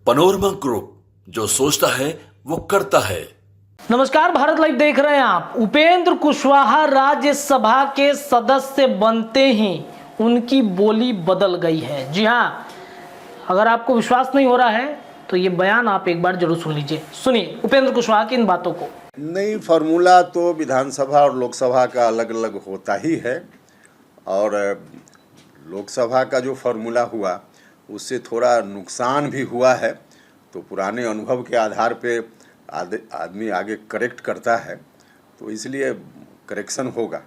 Panorama group, जो सोचता है वो करता है। नमस्कार, भारत लाइव देख रहे हैं आप। उपेंद्र कुशवाहा राज्यसभा के सदस्य बनते ही उनकी बोली बदल गई है। जी हाँ, अगर आपको विश्वास नहीं हो रहा है तो ये बयान आप एक बार जरूर सुन लीजिए। सुनिए उपेंद्र कुशवाहा की इन बातों को। नहीं, फार्मूला तो विधानसभा और लोकसभा का अलग अलग होता ही है, और लोकसभा का जो फार्मूला हुआ उससे थोड़ा नुकसान भी हुआ है। तो पुराने अनुभव के आधार पे आदमी आगे करेक्ट करता है, तो इसलिए करेक्शन होगा।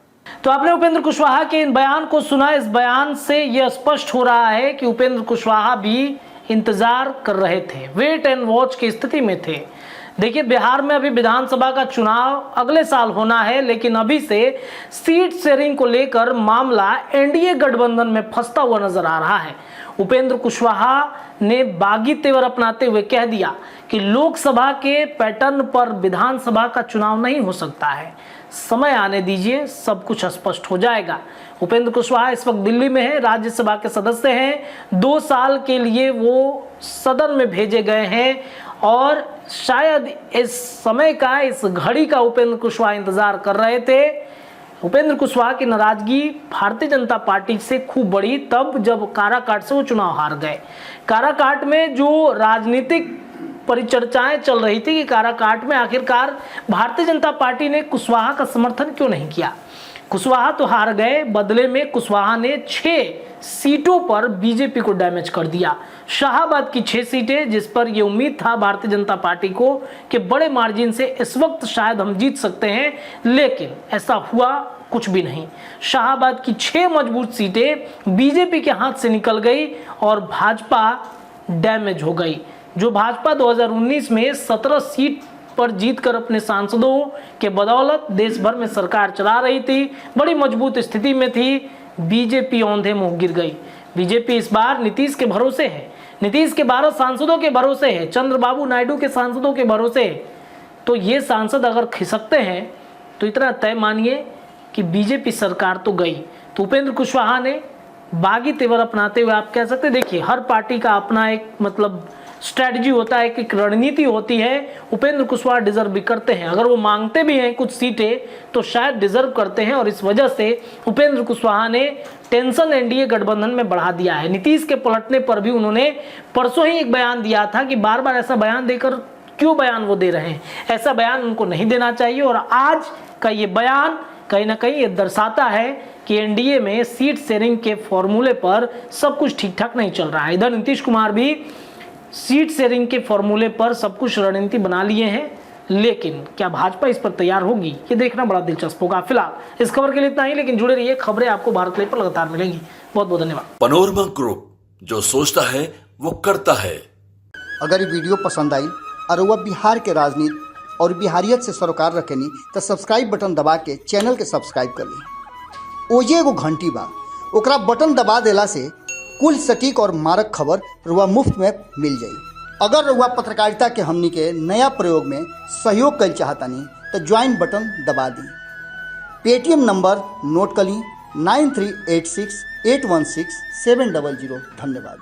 तो आपने उपेंद्र कुशवाहा के इन बयान को सुना। इस बयान से यह स्पष्ट हो रहा है कि उपेंद्र कुशवाहा भी इंतजार कर रहे थे, वेट एंड वॉच की स्थिति में थे। देखिए, बिहार में अभी विधानसभा का चुनाव अगले साल होना है, लेकिन अभी से सीट शेयरिंग को लेकर मामला एनडीए गठबंधन में फंसता हुआ नजर आ रहा है। उपेंद्र कुशवाहा ने बागी तेवर अपनाते हुए कह दिया कि लोकसभा के पैटर्न पर विधानसभा का चुनाव नहीं हो सकता है, समय आने दीजिए, सब कुछ स्पष्ट हो जाएगा। उपेंद्र कुशवाहा इस वक्त दिल्ली में है, राज्यसभा के सदस्य हैं। 2 साल के लिए वो सदन में भेजे गए हैं और शायद इस समय का, इस घड़ी का उपेंद्र कुशवाहा इंतजार कर रहे थे। उपेंद्र कुशवाहा की नाराजगी भारतीय जनता पार्टी से खूब बढ़ी तब जब काराकाट से वो चुनाव हार गए। काराकाट में जो राजनीतिक परिचर्चाएं चल रही थी कि काराकाट में आखिरकार भारतीय जनता पार्टी ने कुशवाहा का समर्थन क्यों नहीं किया। कुशवाहा तो हार गए, बदले में कुशवाहा ने 6 सीटों पर बीजेपी को डैमेज कर दिया। शाहाबाद की 6 सीटें, जिस पर यह उम्मीद था भारतीय जनता पार्टी को कि बड़े मार्जिन से इस वक्त शायद हम जीत सकते हैं, लेकिन ऐसा हुआ कुछ भी नहीं। शाहाबाद की 6 मजबूत सीटें बीजेपी के हाथ से निकल गई और भाजपा डैमेज हो गई। जो भाजपा 2019 में 17 सीट पर जीतकर अपने सांसदों के बदौलत देश भर में सरकार चला रही थी, बड़ी मजबूत स्थिति में थी, बीजेपी औंधे मुंह गिर गई। बीजेपी इस बार नीतीश के भरोसे है, नीतीश के 12 सांसदों के भरोसे है, चंद्रबाबू नायडू के सांसदों के भरोसे है। तो ये सांसद अगर खिसकते हैं तो इतना तय मानिए कि बीजेपी सरकार तो गई। तो उपेंद्र कुशवाहा ने बागी तेवर अपनाते हुए, आप कह सकते, देखिए हर पार्टी का अपना एक मतलब स्ट्रैटेजी होता है, कि रणनीति होती है। उपेंद्र कुशवाहा डिजर्व भी करते हैं, अगर वो मांगते भी हैं कुछ सीटें तो शायद डिजर्व करते हैं, और इस वजह से उपेंद्र कुशवाहा ने टेंशन एनडीए गठबंधन में बढ़ा दिया है। नीतीश के पलटने पर भी उन्होंने परसों ही एक बयान दिया था कि बार बार ऐसा बयान देकर क्यों बयान वो दे रहे हैं, ऐसा बयान उनको नहीं देना चाहिए। और आज का ये बयान कहीं ना कहीं ये दर्शाता है कि एनडीए में सीट शेयरिंग के फॉर्मूले पर सब कुछ ठीक ठाक नहीं चल रहा है। इधर नीतीश कुमार भी सीट शेयरिंग के फॉर्मूले पर सब कुछ रणनीति बना लिए हैं, लेकिन क्या भाजपा इस पर तैयार होगी, ये देखना बड़ा दिलचस्प होगा। फिलहाल इस खबर के लिए इतना ही, लेकिन जुड़े रहिए, खबरें आपको भारत लाइव पर लगातार मिलेंगी। बहुत बहुत धन्यवाद। पनोरमा ग्रुप, जो सोचता है वो करता है। अगर ये वीडियो पसंद आई और वह बिहार के राजनीति और बिहारियत से सरोकार रखेनी तो सब्सक्राइब बटन दबा के चैनल के सब्सक्राइब कर ली। ओजे एगो घंटी बा, ओकरा बटन दबा देला से कुल सटीक और मारक खबर रुआ मुफ्त में मिल जाई। अगर रुआ पत्रकारिता के हमनी के नया प्रयोग में सहयोग कर चाहतानी तो ज्वाइन बटन दबा दी। पेटीएम नंबर नोट कर ली 9386816700। धन्यवाद।